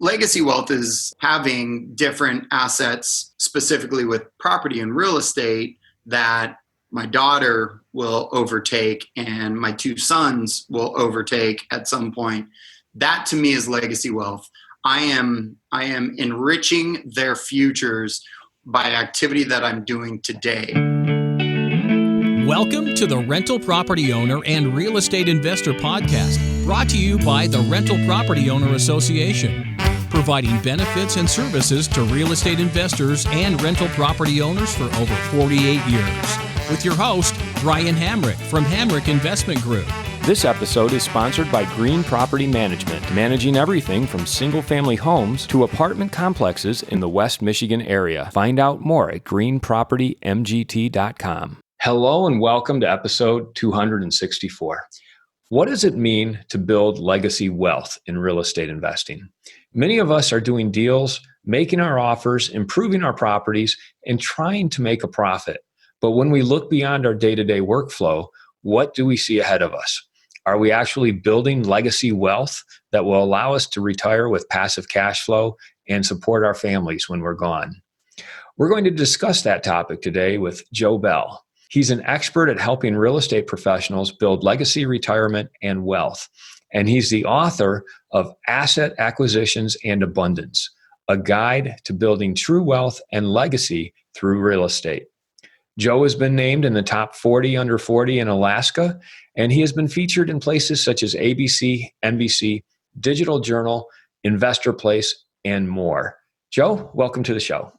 legacy wealth is having different assets, specifically with property and real estate, that my daughter will overtake and my two sons will overtake at some point. That to me is legacy wealth. I am enriching their futures by activity that I'm doing today. Welcome to the Rental Property Owner and Real Estate Investor Podcast, brought to you by the Rental Property Owner Association, providing benefits and services to real estate investors and rental property owners for over 48 years. With your host, Brian Hamrick from Hamrick Investment Group. This episode is sponsored by Green Property Management, managing everything from single-family homes to apartment complexes in the West Michigan area. Find out more at greenpropertymgt.com. Hello and welcome to episode 264. What does it mean to build legacy wealth in real estate investing? Many of us are doing deals, making our offers, improving our properties, and trying to make a profit. But when we look beyond our day-to-day workflow, what do we see ahead of us? Are we actually building legacy wealth that will allow us to retire with passive cash flow and support our families when we're gone? We're going to discuss that topic today with Joe Bell. He's an expert at helping real estate professionals build legacy retirement and wealth. And he's the author of Asset Acquisitions and Abundance, a guide to building true wealth and legacy through real estate. Joe has been named in the top 40 under 40 in Alaska, and he has been featured in places such as ABC, NBC, Digital Journal, Investor Place, and more. Joe, welcome to the show.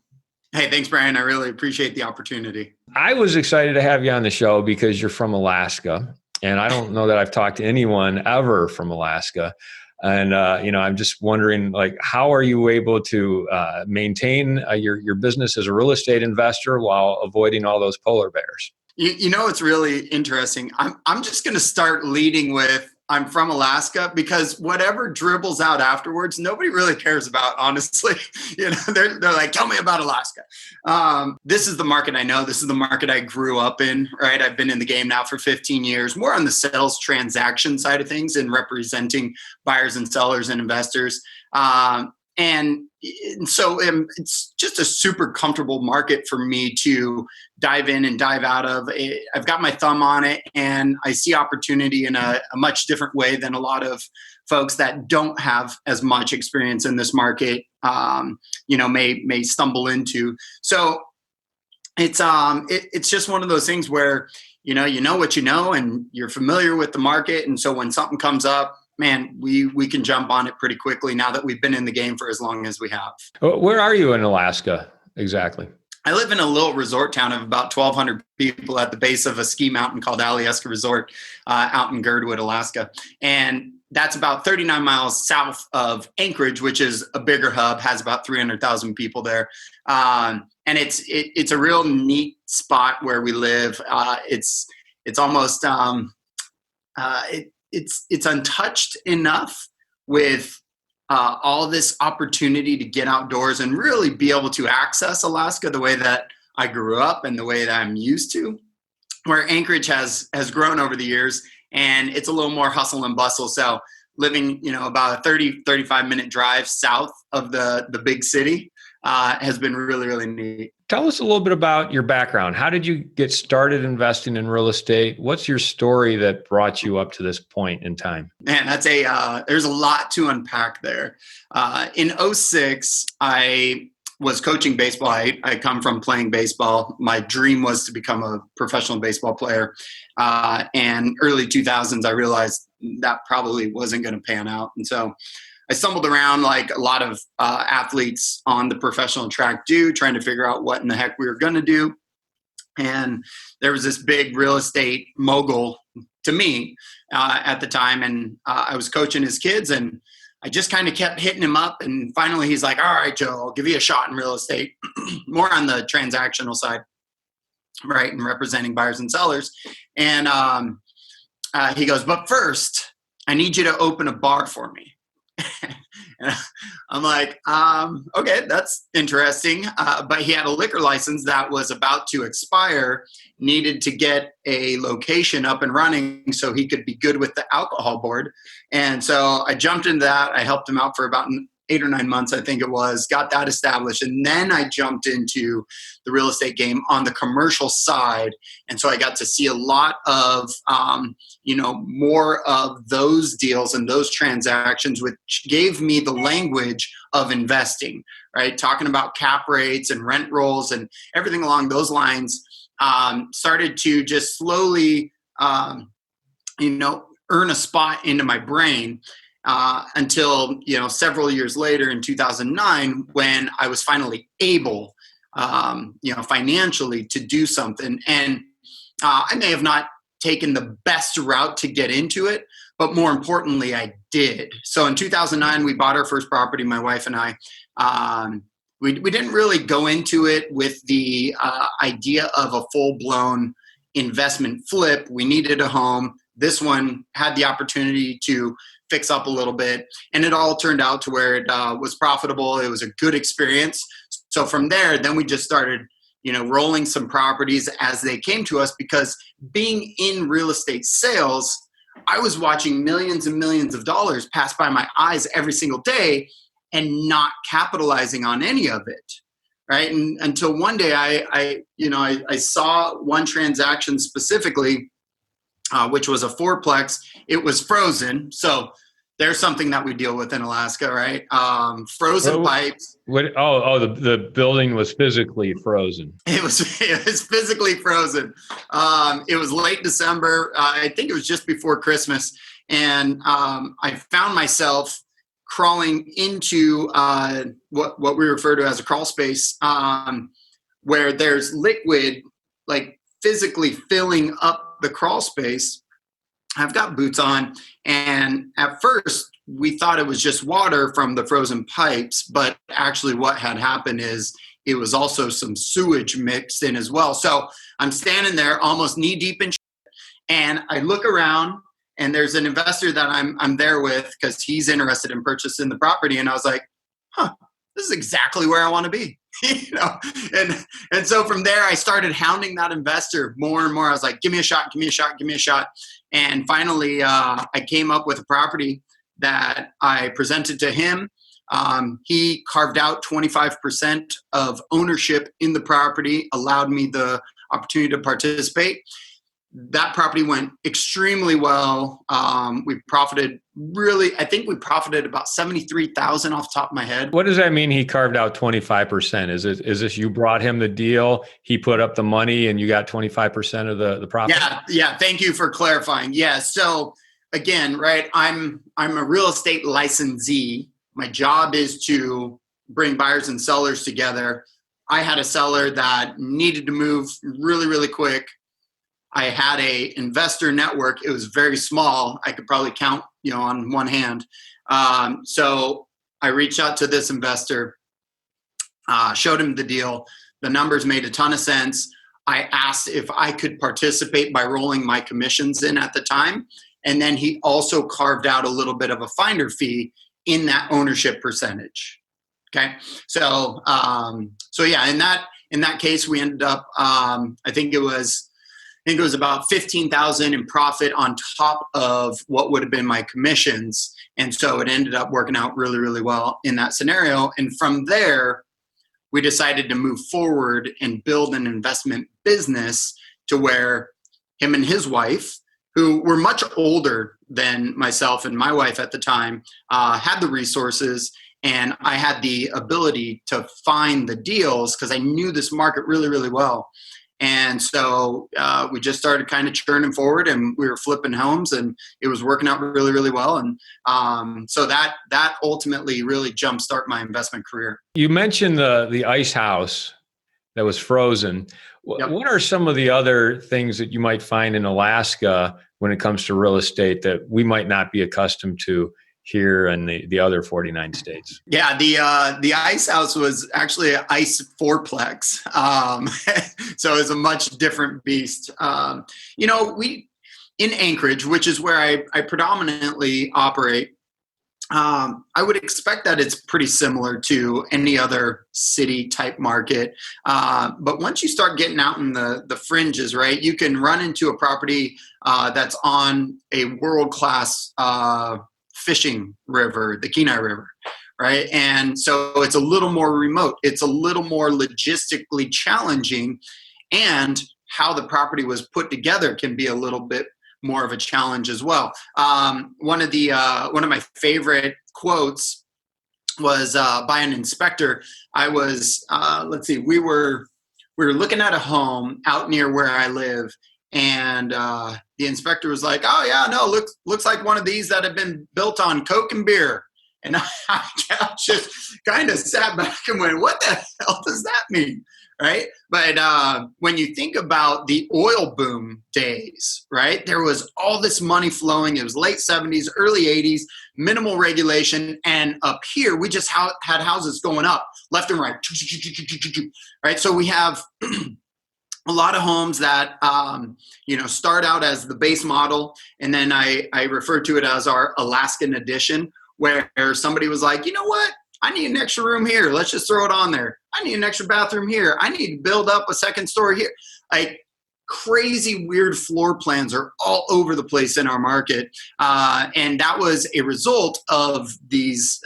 Hey, thanks, Brian. I really appreciate the opportunity. I was excited to have you on the show because you're from Alaska, and I don't know that I've talked to anyone ever from Alaska. And, I'm just wondering, how are you able to maintain your business as a real estate investor while avoiding all those polar bears? It's really interesting. I'm just going to start leading with I'm from Alaska, because whatever dribbles out afterwards, nobody really cares about, honestly. They're like, tell me about Alaska. This is the market I know. This is the market I grew up in, right? I've been in the game now for 15 years, more on the sales transaction side of things and representing buyers and sellers and investors. And so it's just a super comfortable market for me to dive in and dive out of. I've got my thumb on it, and I see opportunity in a much different way than a lot of folks that don't have as much experience in this market, may stumble into. So it's just one of those things where, you know what you know, and you're familiar with the market. And so when something comes up, man, we can jump on it pretty quickly now that we've been in the game for as long as we have. Where are you in Alaska exactly? I live in a little resort town of about 1,200 people at the base of a ski mountain called Alyeska Resort out in Girdwood, Alaska. And that's about 39 miles south of Anchorage, which is a bigger hub, has about 300,000 people there. And it's a real neat spot where we live. It's almost it's untouched enough with all this opportunity to get outdoors and really be able to access Alaska the way that I grew up and the way that I'm used to, where Anchorage has grown over the years, and it's a little more hustle and bustle. So living, about a 35 minute drive south of the big city has been really, really neat. Tell us a little bit about your background. How did you get started investing in real estate? What's your story that brought you up to this point in time? Man, there's a lot to unpack there. In 2006, I was coaching baseball. I come from playing baseball. My dream was to become a professional baseball player. And early 2000s, I realized that probably wasn't going to pan out. And so I stumbled around like a lot of athletes on the professional track do, trying to figure out what in the heck we were going to do. And there was this big real estate mogul to me at the time. And I was coaching his kids, and I just kind of kept hitting him up. And finally, he's like, all right, Joe, I'll give you a shot in real estate, more on the transactional side, right, and representing buyers and sellers. And he goes, but first, I need you to open a bar for me. And I'm like, okay, that's interesting. But he had a liquor license that was about to expire, needed to get a location up and running so he could be good with the alcohol board. And so I jumped into that. I helped him out for about 8 or 9 months, I think it was, got that established. And then I jumped into the real estate game on the commercial side. And so I got to see a lot of, more of those deals and those transactions, which gave me the language of investing, right? Talking about cap rates and rent rolls and everything along those lines, started to just slowly, earn a spot into my brain until, several years later in 2009, when I was finally able, financially to do something. And I may have not taken the best route to get into it, but more importantly, I did. So in 2009, we bought our first property, my wife and I. We didn't really go into it with the idea of a full-blown investment flip. We needed a home. This one had the opportunity to fix up a little bit, and it all turned out to where it was profitable. It was a good experience. So from there, then we just started, rolling some properties as they came to us, because being in real estate sales, I was watching millions and millions of dollars pass by my eyes every single day and not capitalizing on any of it. Right. And until one day I saw one transaction specifically, which was a fourplex. It was frozen. So there's something that we deal with in Alaska, right? Frozen pipes. The building was physically frozen. It was physically frozen. It was late December. I think it was just before Christmas. And I found myself crawling into what we refer to as a crawl space, where there's liquid, like physically filling up the crawl space. I've got boots on, and at first we thought it was just water from the frozen pipes, but actually what had happened is it was also some sewage mixed in as well. So I'm standing there almost knee deep in shit, and I look around, and there's an investor that I'm there with because he's interested in purchasing the property. And I was like, this is exactly where I want to be. And so from there, I started hounding that investor more and more. I was like, give me a shot, give me a shot, give me a shot. And finally, I came up with a property that I presented to him. He carved out 25% of ownership in the property, allowed me the opportunity to participate. That property went extremely well. We profited I think we profited about $73,000 off the top of my head. What does that mean? He carved out 25%. Is this you brought him the deal, he put up the money, and you got 25% of the profit? Yeah. Thank you for clarifying. Yeah. So again, right, I'm a real estate licensee. My job is to bring buyers and sellers together. I had a seller that needed to move really, really quick. I had a investor network. It was very small. I could probably count, on one hand. So I reached out to this investor, showed him the deal. The numbers made a ton of sense. I asked if I could participate by rolling my commissions in at the time. And then he also carved out a little bit of a finder fee in that ownership percentage. Okay. So yeah, in that case, we ended up, I think it was about $15,000 in profit on top of what would have been my commissions. And so it ended up working out really, really well in that scenario. And from there, we decided to move forward and build an investment business to where him and his wife, who were much older than myself and my wife at the time, had the resources, and I had the ability to find the deals because I knew this market really, really well. And so we just started kind of churning forward, and we were flipping homes, and it was working out really, really well. And so that ultimately really jumpstarted my investment career. You mentioned the ice house that was frozen. Yep. What are some of the other things that you might find in Alaska when it comes to real estate that we might not be accustomed to here in the other 49 states? Yeah, the ice house was actually an ice fourplex. So it's a much different beast. We in Anchorage, which is where I predominantly operate, I would expect that it's pretty similar to any other city type market. But once you start getting out in the fringes, right, you can run into a property that's on a world-class fishing river, the Kenai River, right? And so it's a little more remote. It's a little more logistically challenging, and how the property was put together can be a little bit more of a challenge as well. One of my favorite quotes was by an inspector. I was we were looking at a home out near where I live, and the inspector was like, "Oh yeah, no, looks like one of these that have been built on Coke and beer." And I just kind of sat back and went, "What the hell does that mean?" Right? But when you think about the oil boom days, right, there was all this money flowing. It was late 70s, early 80s, minimal regulation. And up here, we just had houses going up left and right. Right? So we have a lot of homes that, start out as the base model. And then I refer to it as our Alaskan edition, where somebody was like, you know what? I need an extra room here. Let's just throw it on there. I need an extra bathroom here. I need to build up a second story here. Like, crazy, weird floor plans are all over the place in our market. And that was a result of these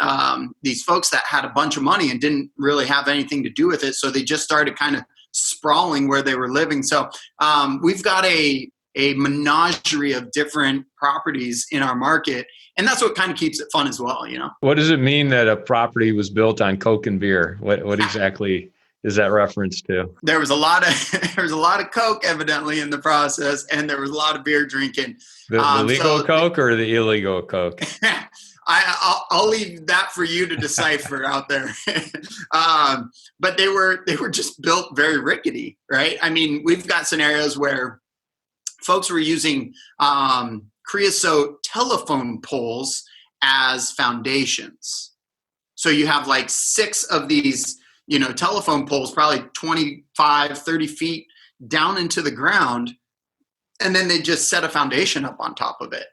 folks that had a bunch of money and didn't really have anything to do with it. So they just started kind of sprawling where they were living. So we've got a menagerie of different properties in our market. And that's what kind of keeps it fun as well, What does it mean that a property was built on Coke and beer? What exactly is that reference to? There was a lot of Coke evidently in the process, and there was a lot of beer drinking. The legal Coke or the illegal Coke? I'll leave that for you to decipher out there. But they were just built very rickety, right? I mean, we've got scenarios where folks were using creosote telephone poles as foundations. So you have like 6 of these, telephone poles, probably 25, 30 feet down into the ground. And then they just set a foundation up on top of it.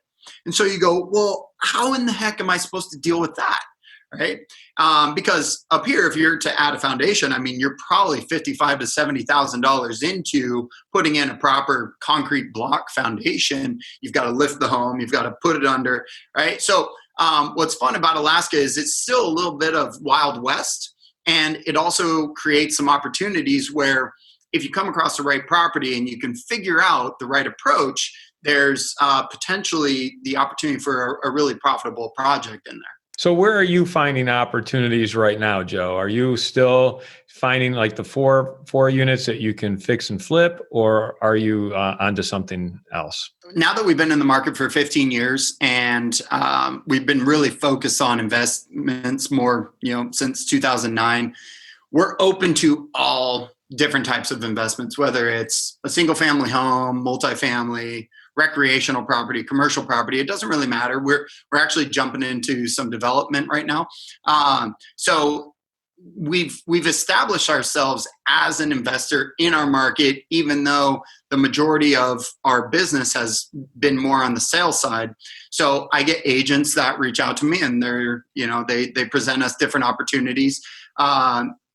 And so you go, well, how in the heck am I supposed to deal with that? Right? Because up here, if you're to add a foundation, I mean, you're probably $55,000 to $70,000 into putting in a proper concrete block foundation. You've got to lift the home. You've got to put it under, right? So what's fun about Alaska is it's still a little bit of Wild West, and it also creates some opportunities where if you come across the right property and you can figure out the right approach, there's potentially the opportunity for a really profitable project in there. So where are you finding opportunities right now, Joe? Are you still finding like the four units that you can fix and flip, or are you onto something else? Now that we've been in the market for 15 years and we've been really focused on investments more, since 2009, we're open to all different types of investments, whether it's a single family home, multifamily, recreational property, commercial property. It doesn't really matter. We're actually jumping into some development right now. So we've established ourselves as an investor in our market, even though the majority of our business has been more on the sales side. So I get agents that reach out to me, and they present us different opportunities.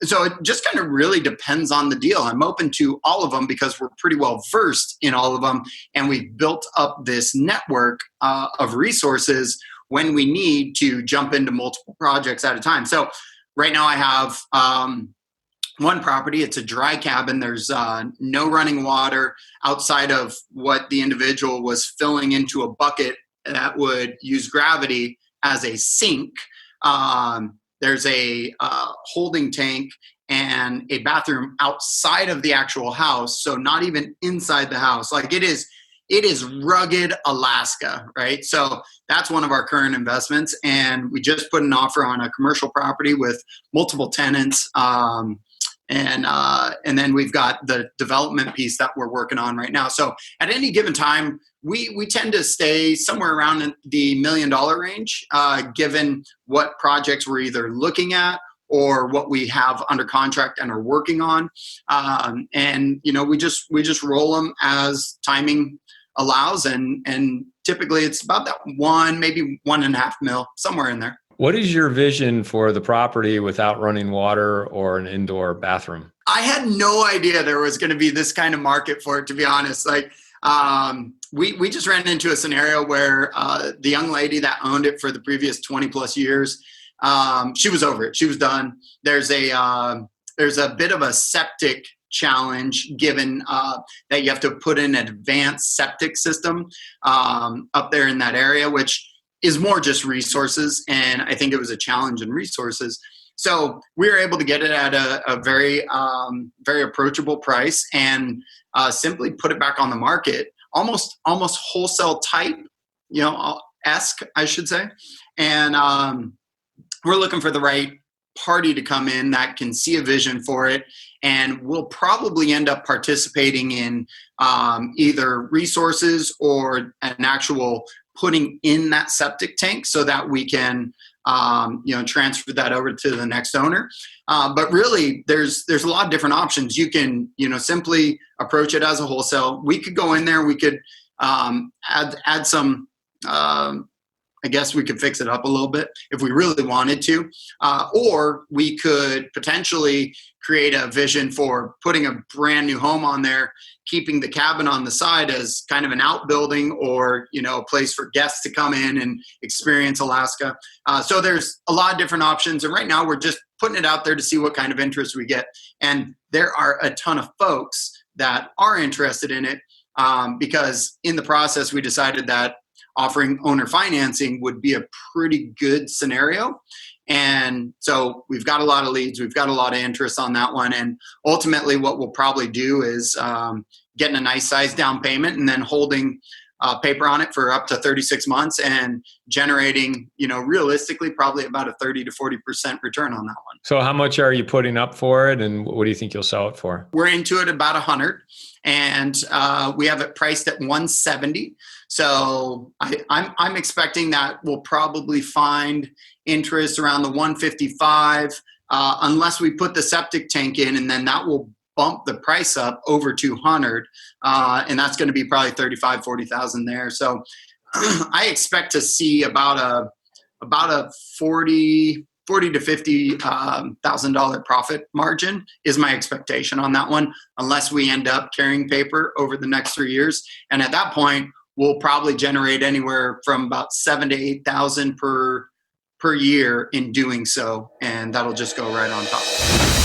So it just kind of really depends on the deal. I'm open to all of them because we're pretty well versed in all of them. And we've built up this network of resources when we need to jump into multiple projects at a time. So right now I have one property. It's a dry cabin. There's no running water outside of what the individual was filling into a bucket that would use gravity as a sink. There's a holding tank and a bathroom outside of the actual house, so not even inside the house. Like it is rugged Alaska, right? So that's one of our current investments, and we just put an offer on a commercial property with multiple tenants, and then we've got the development piece that we're working on right now. So at any given time, we tend to stay somewhere around the $1 million range, given what projects we're either looking at or what we have under contract and are working on. And we just roll them as timing allows, and typically it's about that maybe $1.5 million, somewhere in there. What is your vision for the property without running water or an indoor bathroom? I had no idea there was going to be this kind of market for it, to be honest. Like, we just ran into a scenario where the young lady that owned it for the previous 20 plus years she was over it. She was done. There's a bit of a septic challenge given that you have to put in an advanced septic system up there in that area, which is more just resources. And I think it was a challenge in resources. So we were able to get it at a very, very approachable price and simply put it back on the market, almost wholesale type, esque, I should say. And we're looking for the right party to come in that can see a vision for it, and we'll probably end up participating in either resources or an actual putting in that septic tank so that we can transfer that over to the next owner. But really, there's a lot of different options. You can simply approach it as a wholesale. We could go in there. We could add some. I guess we could fix it up a little bit if we really wanted to, or we could potentially create a vision for putting a brand new home on there, keeping the cabin on the side as kind of an outbuilding or, a place for guests to come in and experience Alaska. So there's a lot of different options. And right now we're just putting it out there to see what kind of interest we get. And there are a ton of folks that are interested in it because in the process we decided that offering owner financing would be a pretty good scenario. And so we've got a lot of leads. We've got a lot of interest on that one. And ultimately what we'll probably do is getting a nice size down payment and then holding paper on it for up to 36 months and generating, realistically probably about a 30 to 40% return on that one. So how much are you putting up for it? And what do you think you'll sell it for? We're into it about 100 and we have it priced at 170. So I'm expecting that we'll probably find interest around the 155 unless we put the septic tank in, and then that will bump the price up over 200, and that's going to be probably 35, 40,000 there. So I expect to see about a 40 to $50,000 profit margin is my expectation on that one, unless we end up carrying paper over the next 3 years. And at that point, we'll probably generate anywhere from about 7,000 to 8,000 per year in doing so, and that'll just go right on top.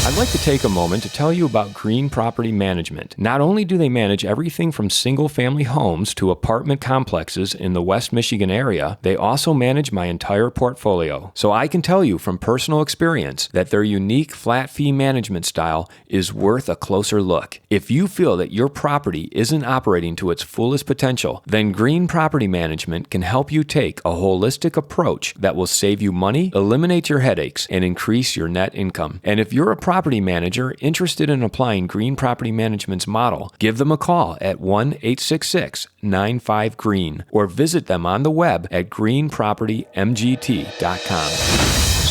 I'd like to take a moment to tell you about Green Property Management. Not only do they manage everything from single-family homes to apartment complexes in the West Michigan area, they also manage my entire portfolio. So I can tell you from personal experience that their unique flat fee management style is worth a closer look. If you feel that your property isn't operating to its fullest potential, then Green Property Management can help you take a holistic approach that will save you money, eliminate your headaches, and increase your net income. And if you're a property manager interested in applying Green Property Management's model, give them a call at 1-866-95-GREEN or visit them on the web at greenpropertymgt.com.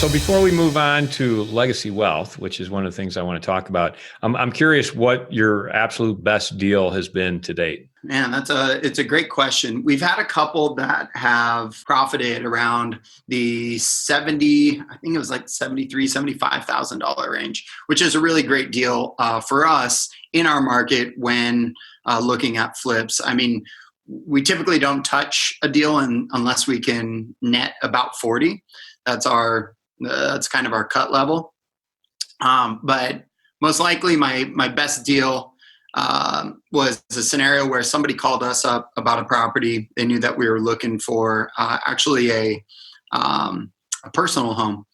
So before we move on to legacy wealth, which is one of the things I want to talk about, I'm curious what your absolute best deal has been to date. Man, it's a great question. We've had a couple that have profited around the $73,000-$75,000 range, which is a really great deal for us in our market when looking at flips. I mean, we typically don't touch a deal unless we can net about 40. That's kind of our cut level. But most likely my best deal was a scenario where somebody called us up about a property. They knew that we were looking for actually a personal home,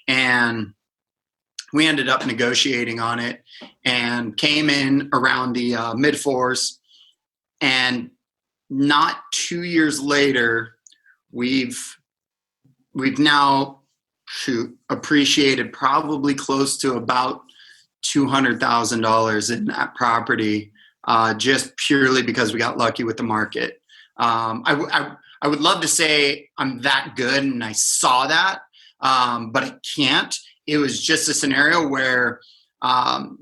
and we ended up negotiating on it and came in around the mid fours. And not 2 years later, we've now appreciated probably close to about $200,000 in that property, just purely because we got lucky with the market. I would love to say I'm that good and I saw that, but I can't. It was just a scenario where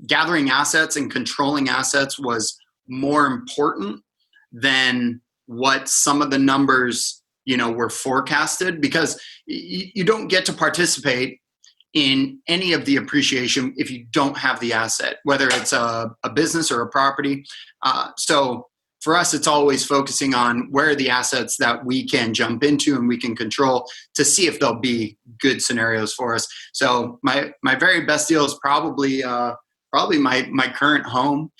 gathering assets and controlling assets was more important than what some of the numbers, were forecasted, because you don't get to participate in any of the appreciation if you don't have the asset, whether it's a business or a property. So for us, it's always focusing on where are the assets that we can jump into and we can control to see if they'll be good scenarios for us. So my very best deal is probably my current home,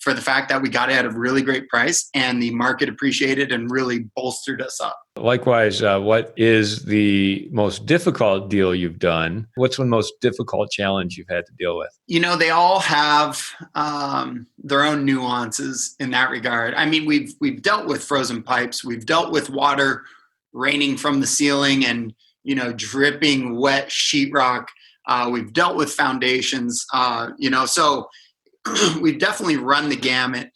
for the fact that we got it at a really great price and the market appreciated and really bolstered us up. Likewise, what is the most difficult deal you've done? What's the most difficult challenge you've had to deal with? They all have their own nuances in that regard. I mean, we've dealt with frozen pipes. We've dealt with water raining from the ceiling and, dripping wet sheetrock. We've dealt with foundations, so we've definitely run the gamut.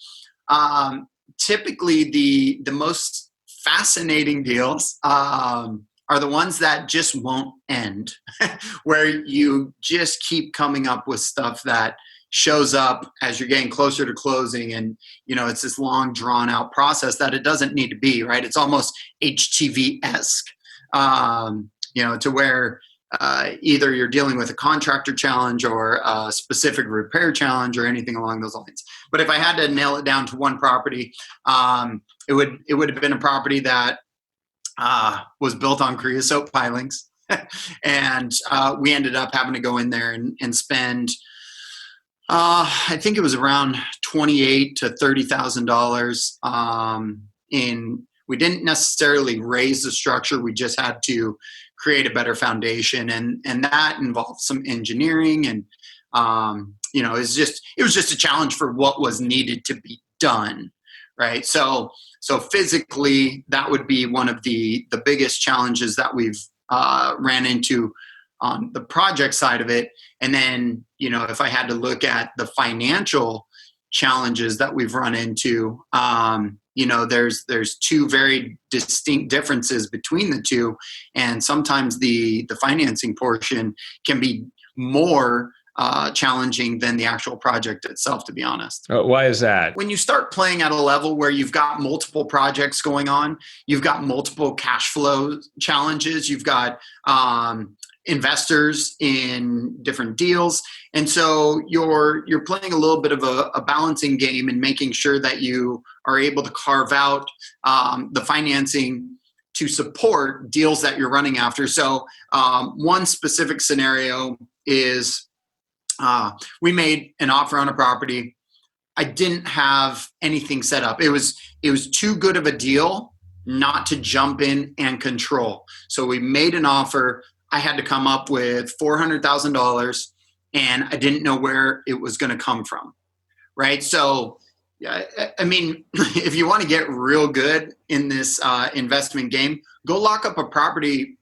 Typically, the most fascinating deals are the ones that just won't end, where you just keep coming up with stuff that shows up as you're getting closer to closing. And, it's this long drawn out process that it doesn't need to be, right? It's almost HTV-esque, to where either you're dealing with a contractor challenge or a specific repair challenge or anything along those lines. But if I had to nail it down to one property, it would have been a property that was built on creosote pilings. And we ended up having to go in there and spend, I think it was around $28,000 to $30,000 we didn't necessarily raise the structure. We just had to create a better foundation. And that involved some engineering and, it was just a challenge for what was needed to be done. Right. So physically, that would be one of the biggest challenges that we've ran into on the project side of it. And then, if I had to look at the financial challenges that we've run into, there's two very distinct differences between the two. And sometimes the financing portion can be more challenging than the actual project itself, to be honest. Why is that? When you start playing at a level where you've got multiple projects going on, you've got multiple cash flow challenges, you've got investors in different deals. And so you're playing a little bit of a balancing game and making sure that you are able to carve out the financing to support deals that you're running after. So one specific scenario is we made an offer on a property. I didn't have anything set up. It was too good of a deal not to jump in and control. So we made an offer. I had to come up with $400,000 and I didn't know where it was going to come from. Right. So, I mean, if you want to get real good in this investment game, go lock up a property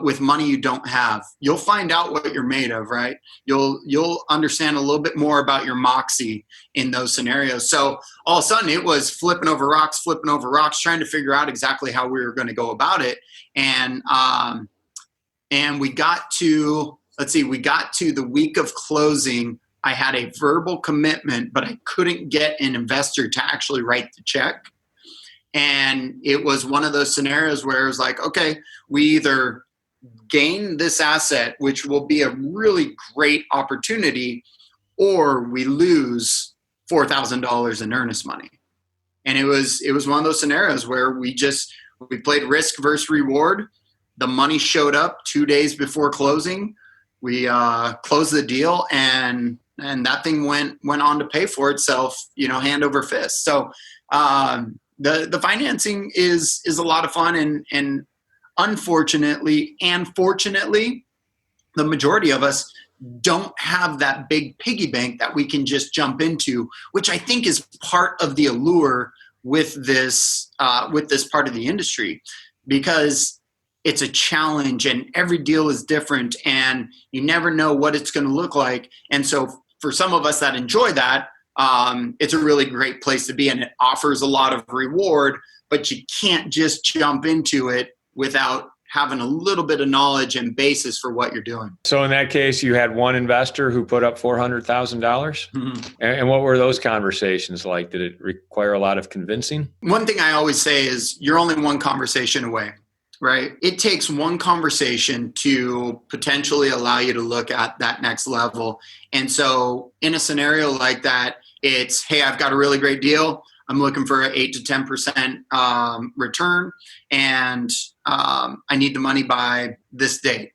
with money you don't have. You'll find out what you're made of, right? You'll understand a little bit more about your moxie in those scenarios. So all of a sudden it was flipping over rocks, trying to figure out exactly how we were going to go about it. And we got to the week of closing. I had a verbal commitment, but I couldn't get an investor to actually write the check. And it was one of those scenarios where it was like, okay, we either gain this asset, which will be a really great opportunity, or we lose $4,000 in earnest money. And it was one of those scenarios where we played risk versus reward. The money showed up 2 days before closing. We closed the deal, and that thing went on to pay for itself, hand over fist. So the financing is a lot of fun, and unfortunately and fortunately, the majority of us don't have that big piggy bank that we can just jump into, which I think is part of the allure with this part of the industry, because it's a challenge and every deal is different and you never know what it's going to look like. And so for some of us that enjoy that, it's a really great place to be, and it offers a lot of reward, but you can't just jump into it without having a little bit of knowledge and basis for what you're doing. So in that case, you had one investor who put up $400,000. Mm-hmm. And what were those conversations like? Did it require a lot of convincing? One thing I always say is you're only one conversation away, right? It takes one conversation to potentially allow you to look at that next level. And so in a scenario like that, it's, hey, I've got a really great deal. I'm looking for an 8 to 10% return, and I need the money by this date,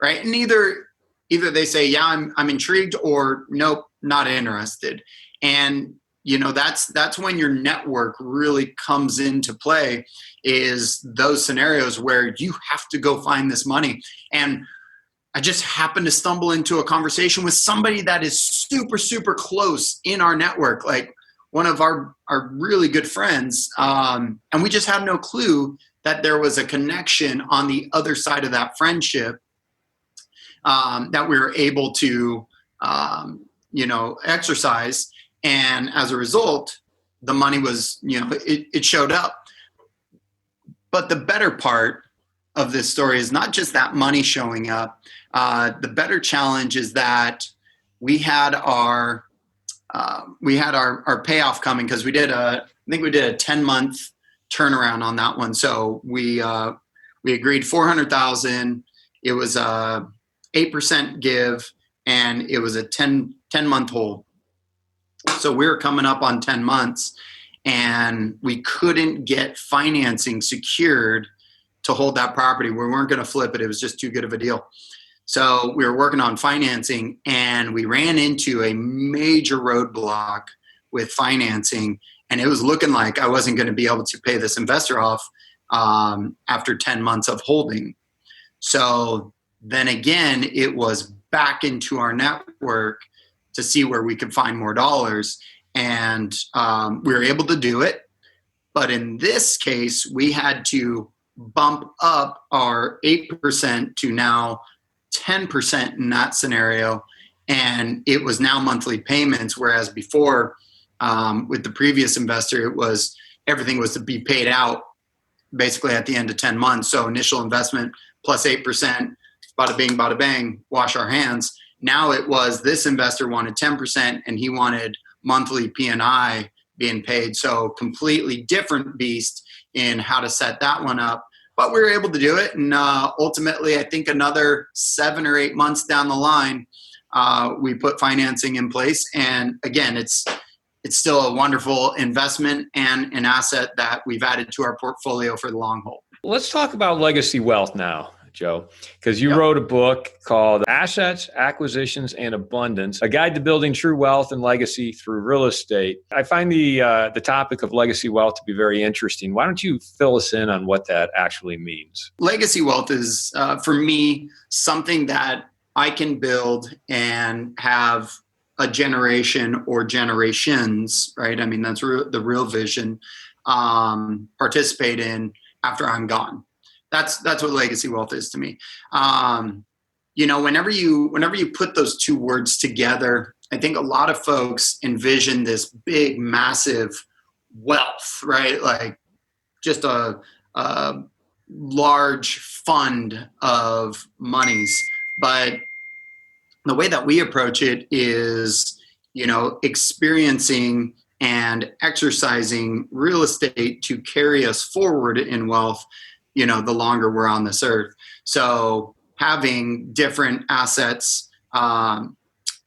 right? And either they say, yeah, I'm intrigued, or nope, not interested. And that's when your network really comes into play, is those scenarios where you have to go find this money. And I just happened to stumble into a conversation with somebody that is super, super close in our network, like one of our really good friends. And we just had no clue that there was a connection on the other side of that friendship, that we were able to, exercise. And as a result, the money was, it showed up. But the better part of this story is not just that money showing up. The better challenge is that we had our payoff coming, because I think we did a 10-month turnaround on that one. So we agreed $400,000. It was a 8% give, and it was a 10-month hold. So we were coming up on 10 months, and we couldn't get financing secured to hold that property. We weren't going to flip it. It was just too good of a deal. So we were working on financing, and we ran into a major roadblock with financing, and it was looking like I wasn't going to be able to pay this investor off after 10 months of holding. So then again, it was back into our network to see where we could find more dollars. And we were able to do it. But in this case, we had to bump up our 8% to now 10% in that scenario. And it was now monthly payments, whereas before, with the previous investor, everything was to be paid out basically at the end of 10 months. So initial investment plus 8%, bada bing, bada bang, wash our hands. Now it was, this investor wanted 10%, and he wanted monthly P&I being paid. So completely different beast in how to set that one up. But we were able to do it. And ultimately, I think another 7 or 8 months down the line, we put financing in place. And again, it's still a wonderful investment and an asset that we've added to our portfolio for the long haul. Let's talk about legacy wealth now, Joe, because you wrote a book called Assets, Acquisitions, and Abundance, A Guide to Building True Wealth and Legacy Through Real Estate. I find the topic of legacy wealth to be very interesting. Why don't you fill us in on what that actually means? Legacy wealth is, for me, something that I can build and have a generation or generations, right? I mean, that's the real vision, participate in after I'm gone. That's what legacy wealth is to me. Whenever you put those two words together, I think a lot of folks envision this big, massive wealth, right? Like just a large fund of monies. But the way that we approach it is, experiencing and exercising real estate to carry us forward in wealth, the longer we're on this earth. So having different assets,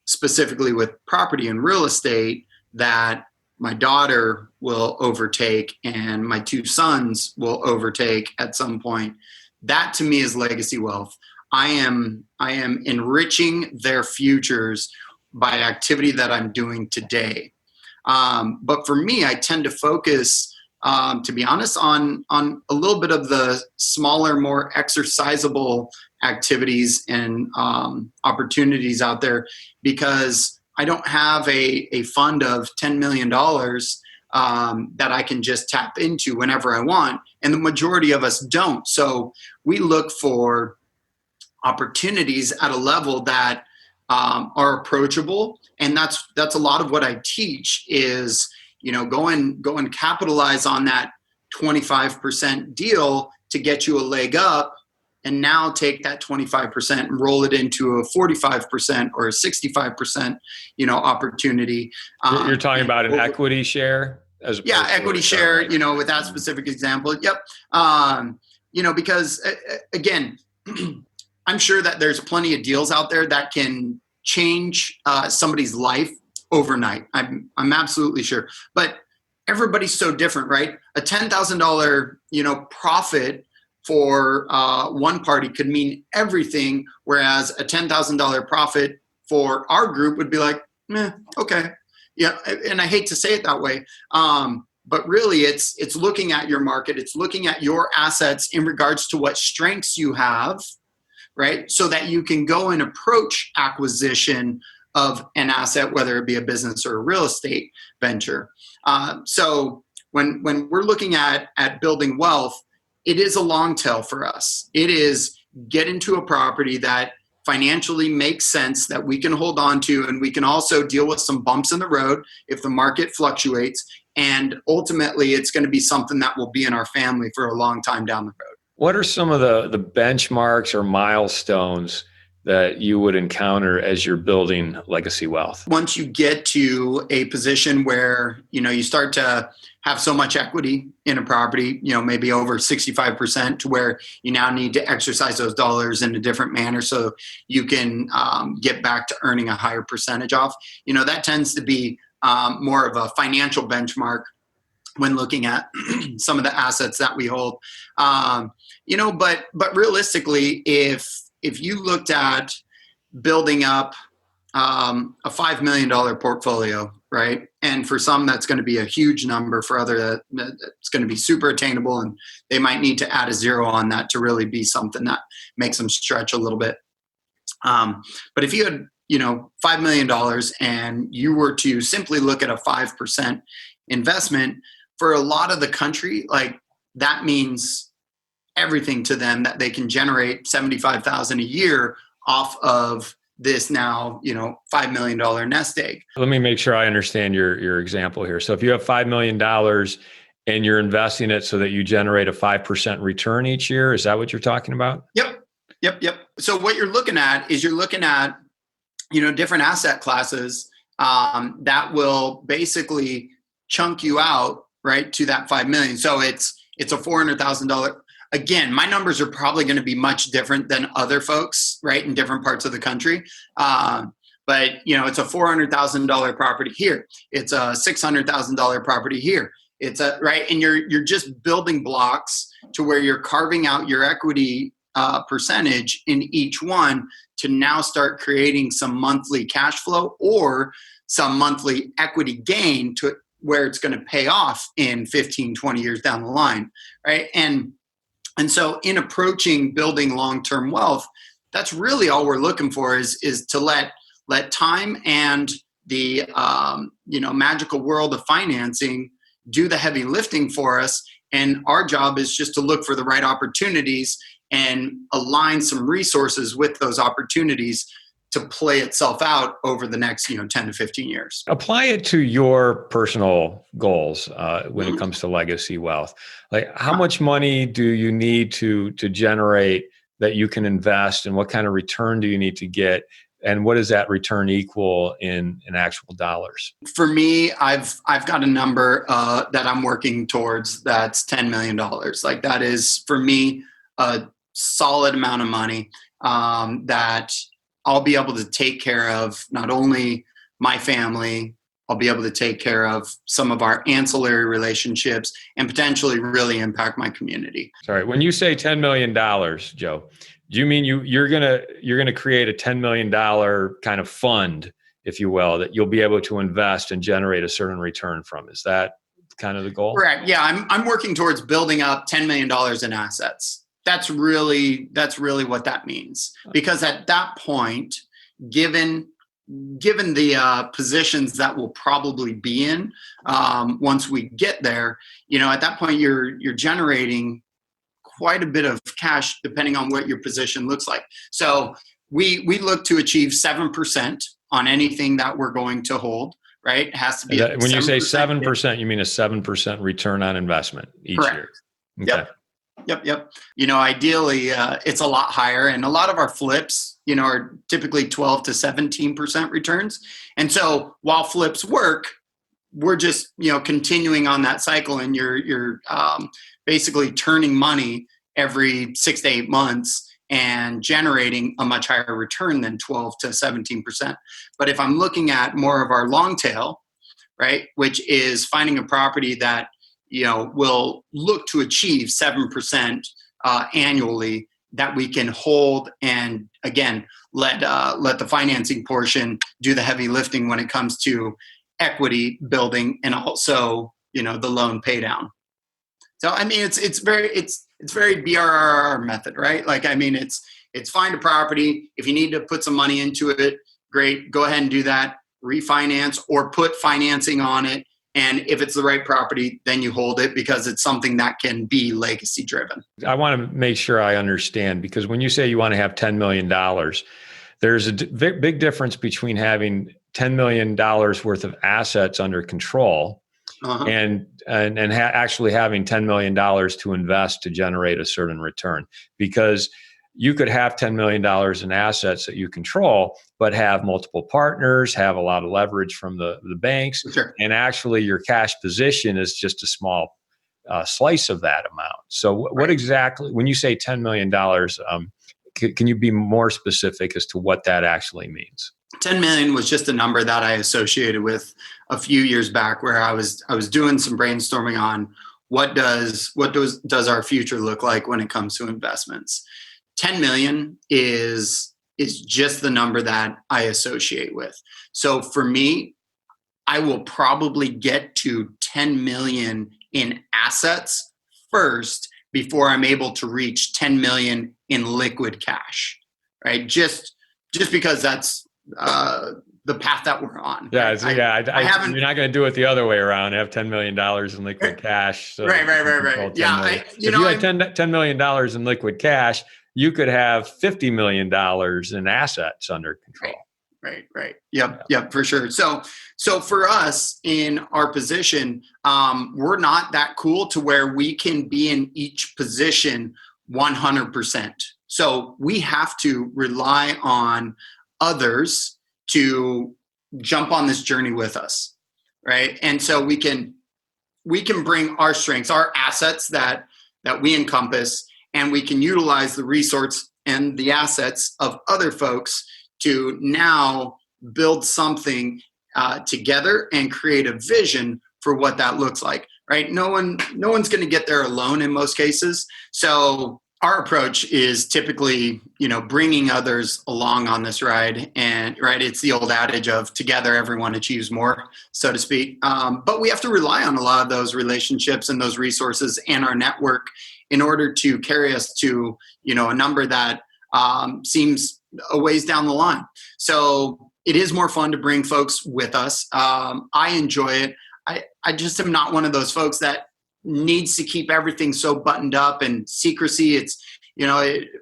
specifically with property and real estate, that my daughter will overtake and my 2 sons will overtake at some point, that to me is legacy wealth. I am enriching their futures by activity that I'm doing today. But for me, I tend to focus, to be honest, on a little bit of the smaller, more exercisable activities and opportunities out there, because I don't have a fund of $10 million that I can just tap into whenever I want. And the majority of us don't. So we look for opportunities at a level that are approachable. And that's a lot of what I teach is, go and capitalize on that 25% deal to get you a leg up, and now take that 25% and roll it into a 45% or a 65%, opportunity. You're talking about an equity share? Equity share, with that specific example. Yep. Because again, I'm sure that there's plenty of deals out there that can change somebody's life overnight. I'm absolutely sure. But everybody's so different, right? A $10,000, profit for one party could mean everything, whereas a $10,000 profit for our group would be like, okay. Yeah, and I hate to say it that way, but really it's looking at your market, it's looking at your assets in regards to what strengths you have, right? So that you can go and approach acquisition of an asset, whether it be a business or a real estate venture. So when we're looking at building wealth, it is a long tail for us. It is get into a property that financially makes sense, that we can hold on to, and we can also deal with some bumps in the road if the market fluctuates. And ultimately, it's going to be something that will be in our family for a long time down the road. What are some of the benchmarks or milestones that you would encounter as you're building legacy wealth? Once you get to a position where, you start to have so much equity in a property, maybe over 65%, to where you now need to exercise those dollars in a different manner so you can get back to earning a higher percentage off. That tends to be more of a financial benchmark when looking at some of the assets that we hold. But realistically, if you looked at building up a $5 million portfolio, right? And for some, that's going to be a huge number. For other, it's going to be super attainable, and they might need to add a zero on that to really be something that makes them stretch a little bit. But if you had, $5 million and you were to simply look at a 5% investment, for a lot of the country, like that means everything to them, that they can generate $75,000 a year off of this now, $5 million nest egg. Let me make sure I understand your example here. So if you have $5 million and you're investing it so that you generate a 5% return each year, is that what you're talking about? Yep. So what you're looking at is different asset classes that will basically chunk you out, right, to that 5 million. So it's a $400,000. Again, my numbers are probably going to be much different than other folks, right, in different parts of the country. But it's a $400,000 property here. It's a $600,000 property here. It's right, and you're just building blocks to where you're carving out your equity percentage in each one to now start creating some monthly cash flow or some monthly equity gain to where it's going to pay off in 15, 20 years down the line, right? And so in approaching building long-term wealth, that's really all we're looking for is to let time and the magical world of financing do the heavy lifting for us. And our job is just to look for the right opportunities and align some resources with those opportunities to play itself out over the next 10 to 15 years. Apply it to your personal goals when it comes to legacy wealth. Like, how much money do you need to generate that you can invest, and what kind of return do you need to get, and what does that return equal in actual dollars? For me, I've got a number that I'm working towards. That's $10 million. Like, that is for me a solid amount of money that I'll be able to take care of not only my family, I'll be able to take care of some of our ancillary relationships and potentially really impact my community. Sorry, when you say $10 million, Joe, do you mean you're gonna create a $10 million kind of fund, if you will, that you'll be able to invest and generate a certain return from? Is that kind of the goal? Correct. Yeah, I'm working towards building up $10 million in assets. That's really what that means. Because at that point, given the positions that we'll probably be in once we get there, at that point you're generating quite a bit of cash depending on what your position looks like. So we look to achieve 7% on anything that we're going to hold. Right? It has to be. When you say 7%, you mean a 7% return on investment each year. Okay. Yep. Ideally, it's a lot higher, and a lot of our flips, are typically 12 to 17% returns. And so while flips work, we're just, continuing on that cycle, and you're basically turning money every 6 to 8 months and generating a much higher return than 12 to 17%. But if I'm looking at more of our long tail, right? Which is finding a property that, will look to achieve 7% annually, that we can hold, and again, let the financing portion do the heavy lifting when it comes to equity building, and also, the loan pay down. So I mean, it's very BRRR method, right? Like, I mean, it's find a property. If you need to put some money into it, great, go ahead and do that. Refinance or put financing on it. And if it's the right property, then you hold it, because it's something that can be legacy driven. I want to make sure I understand, because when you say you want to have $10 million, there's a big difference between having $10 million worth of assets under control and actually having $10 million to invest to generate a certain return. Because you could have $10 million in assets that you control, but have multiple partners, have a lot of leverage from the banks, Sure. and actually your cash position is just a small slice of that amount. So what exactly, when you say $10 million, can you be more specific as to what that actually means? 10 million was just a number that I associated with a few years back, where I was doing some brainstorming on what does our future look like when it comes to investments. 10 million is just the number that I associate with. So for me, I will probably get to 10 million in assets first before I'm able to reach 10 million in liquid cash, right? Just because that's the path that we're on. Yeah, right? I haven't. You're not going to do it the other way around. Have $10 million in liquid cash. So right. Yeah, if you had $10 million in liquid cash, you could have $50 million in assets under control. Right. Yep, for sure. So for us in our position, we're not that cool to where we can be in each position 100%. So we have to rely on others to jump on this journey with us, right? And so we can bring our strengths, our assets that we encompass, and we can utilize the resource and the assets of other folks to now build something together and create a vision for what that looks like, right? No one's going to get there alone in most cases. So our approach is typically, bringing others along on this ride, and right, it's the old adage of together everyone achieves more, so to speak. But we have to rely on a lot of those relationships and those resources and our network in order to carry us to, a number that seems a ways down the line. So it is more fun to bring folks with us. I enjoy it. I just am not one of those folks that needs to keep everything so buttoned up and secrecy. It's,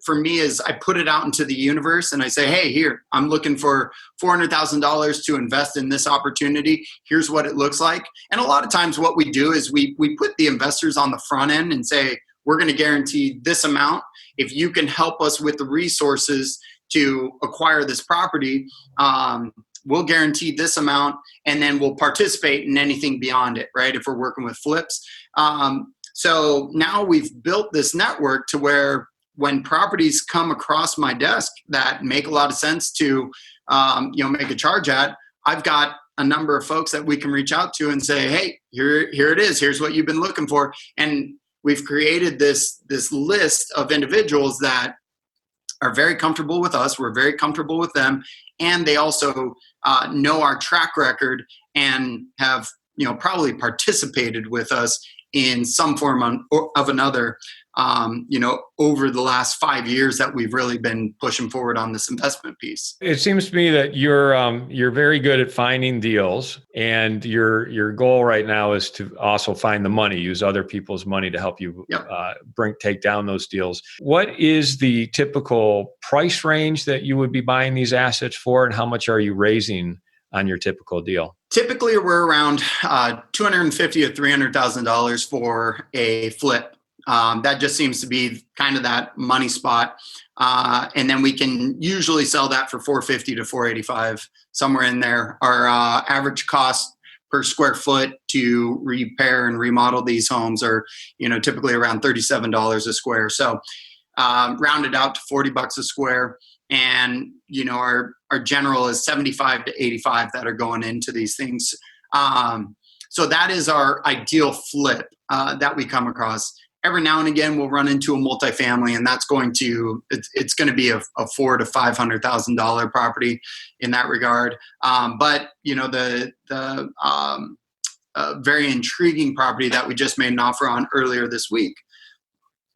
for me, is I put it out into the universe and I say, hey, here, I'm looking for $400,000 to invest in this opportunity. Here's what it looks like. And a lot of times what we do is we put the investors on the front end and say, we're going to guarantee this amount. If you can help us with the resources to acquire this property, we'll guarantee this amount, and then we'll participate in anything beyond it, right? If we're working with flips. So now we've built this network to where when properties come across my desk that make a lot of sense to, make a charge at, I've got a number of folks that we can reach out to and say, hey, here it is. Here's what you've been looking for. And we've created this list of individuals that are very comfortable with us. We're very comfortable with them. And they also know our track record and have, probably participated with us in some form of another, over the last 5 years that we've really been pushing forward on this investment piece. It seems to me that you're very good at finding deals, and your goal right now is to also find the money, use other people's money to help you take down those deals. What is the typical price range that you would be buying these assets for, and how much are you raising on your typical deal? Typically, we're around $250,000 to $300,000 for a flip. That just seems to be kind of that money spot. And then we can usually sell that for $450,000 to $485,000, somewhere in there. Our average cost per square foot to repair and remodel these homes are, typically around $37 a square. So rounded out to $40 a square. And, our general is 75 to 85 that are going into these things. So that is our ideal flip that we come across. Every now and again, we'll run into a multifamily, and that's going to be a $400,000 to $500,000 property in that regard. But the very intriguing property that we just made an offer on earlier this week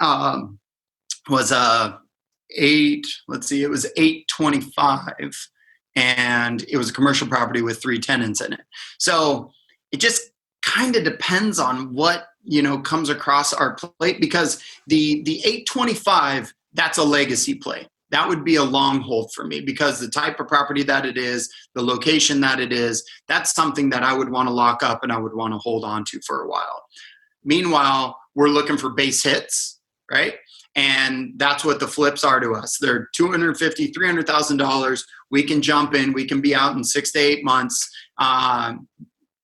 was it was 825, and it was a commercial property with 3 tenants in it. So it just kind of depends on what comes across our plate, because the 825, that's a legacy play. That would be a long hold for me, because the type of property that it is, the location that it is, that's something that I would want to lock up and I would want to hold on to for a while. Meanwhile, we're looking for base hits, right? And that's what the flips are to us. They're $250,000, $300,000. We can jump in. We can be out in 6 to 8 months.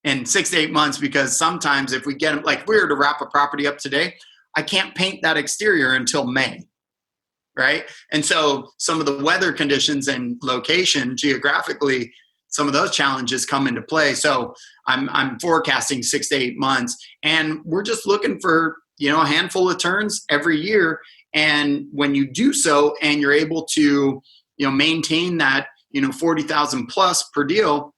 And 6 to 8 months, because sometimes if we get them, like if we were to wrap a property up today, I can't paint that exterior until May, right? And so some of the weather conditions and location geographically, some of those challenges come into play. So I'm forecasting 6 to 8 months, and we're just looking for a handful of turns every year. And when you do so, and you're able to maintain that 40,000 plus per deal,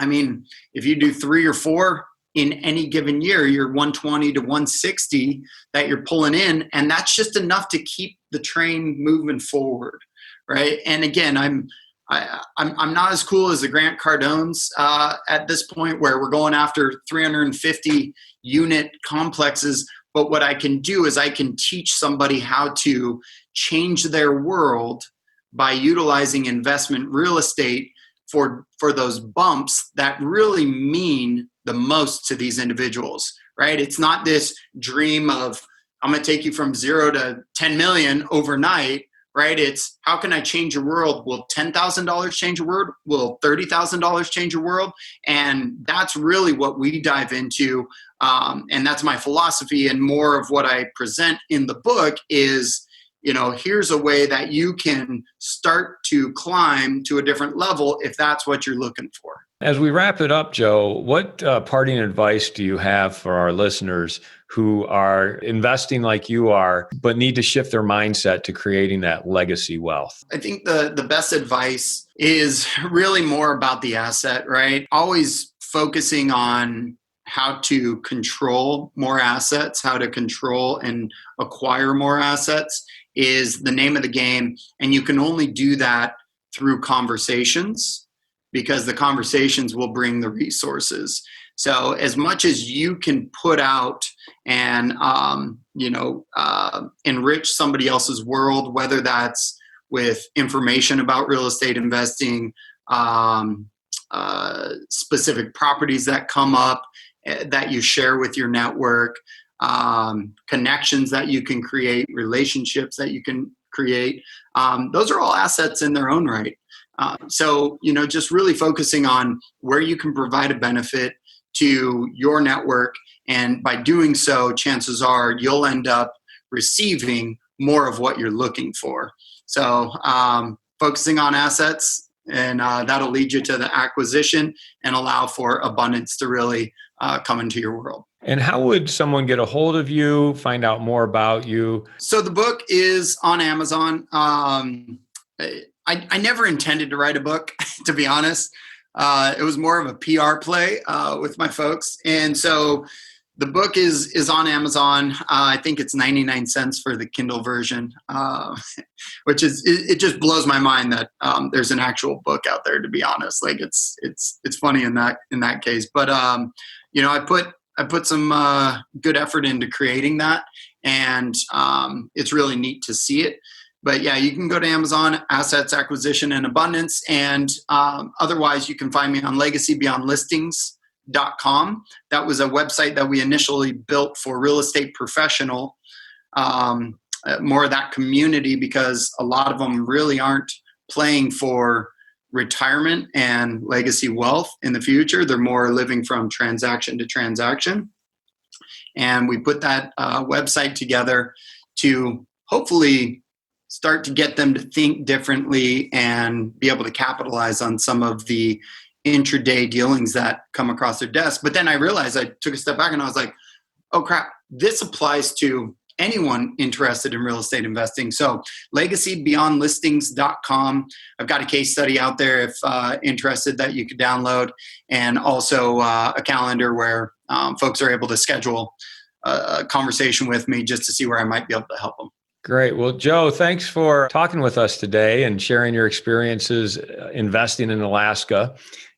I mean, if you do 3 or 4 in any given year, you're 120 to 160 that you're pulling in, and that's just enough to keep the train moving forward, right? And again, I'm not as cool as the Grant Cardones at this point, where we're going after 350 unit complexes. But what I can do is I can teach somebody how to change their world by utilizing investment real estate for those bumps that really mean the most to these individuals, right? It's not this dream of, I'm going to take you from 0 to 10 million overnight, right? It's, how can I change your world? Will $10,000 change your world? Will $30,000 change your world? And that's really what we dive into. And that's my philosophy, and more of what I present in the book is, here's a way that you can start to climb to a different level if that's what you're looking for. As we wrap it up, Joe, what parting advice do you have for our listeners who are investing like you are, but need to shift their mindset to creating that legacy wealth? I think the best advice is really more about the asset, right? Always focusing on how to control more assets, how to control and acquire more assets is the name of the game. And you can only do that through conversations, because the conversations will bring the resources. So as much as you can put out and, enrich somebody else's world, whether that's with information about real estate investing, specific properties that come up that you share with your network, connections that you can create, relationships that you can create. Those are all assets in their own right. So, just really focusing on where you can provide a benefit to your network. And by doing so, chances are you'll end up receiving more of what you're looking for. So focusing on assets, and that'll lead you to the acquisition and allow for abundance to really come into your world. And how would someone get a hold of you, find out more about you? So the book is on Amazon. I never intended to write a book, to be honest. It was more of a PR play with my folks. And so the book is on Amazon. I think it's 99 cents for the Kindle version, which is, it just blows my mind that there's an actual book out there, to be honest. Like it's funny in that case. But, I put some good effort into creating that, and it's really neat to see it. But yeah, you can go to Amazon, Assets, Acquisition, and Abundance. And otherwise, you can find me on LegacyBeyondListings.com. That was a website that we initially built for real estate professional, more of that community, because a lot of them really aren't playing for retirement and legacy wealth in the future. They're more living from transaction to transaction. And we put that website together to hopefully start to get them to think differently and be able to capitalize on some of the intraday dealings that come across their desk. But then I realized, I took a step back and I was like, oh crap, this applies to anyone interested in real estate investing. So legacybeyondlistings.com. I've got a case study out there if interested that you could download, and also a calendar where folks are able to schedule a conversation with me just to see where I might be able to help them. Great. Well, Joe, thanks for talking with us today and sharing your experiences investing in Alaska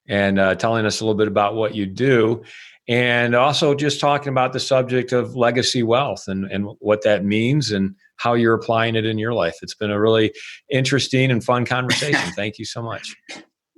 and telling us a little bit about what you do. And also just talking about the subject of legacy wealth and what that means and how you're applying it in your life. It's been a really interesting and fun conversation. Thank you so much.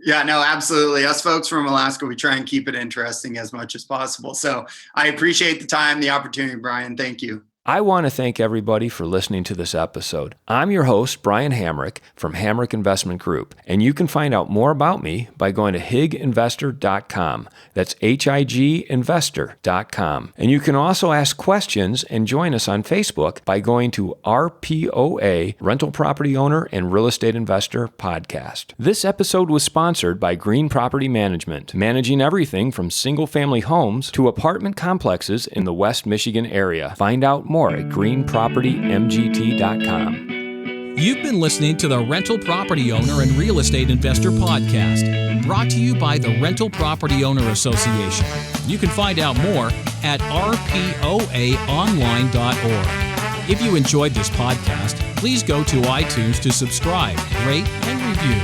Yeah, no, absolutely. Us folks from Alaska, we try and keep it interesting as much as possible. So I appreciate the time, the opportunity, Brian. Thank you. I want to thank everybody for listening to this episode. I'm your host, Brian Hamrick from Hamrick Investment Group, and you can find out more about me by going to higinvestor.com. That's higinvestor.com. And you can also ask questions and join us on Facebook by going to RPOA, Rental Property Owner and Real Estate Investor Podcast. This episode was sponsored by Green Property Management, managing everything from single-family homes to apartment complexes in the West Michigan area. Find out more at greenpropertymgt.com. You've been listening to the Rental Property Owner and Real Estate Investor Podcast, brought to you by the Rental Property Owner Association. You can find out more at rpoaonline.org. If you enjoyed this podcast, please go to iTunes to subscribe, rate, and review.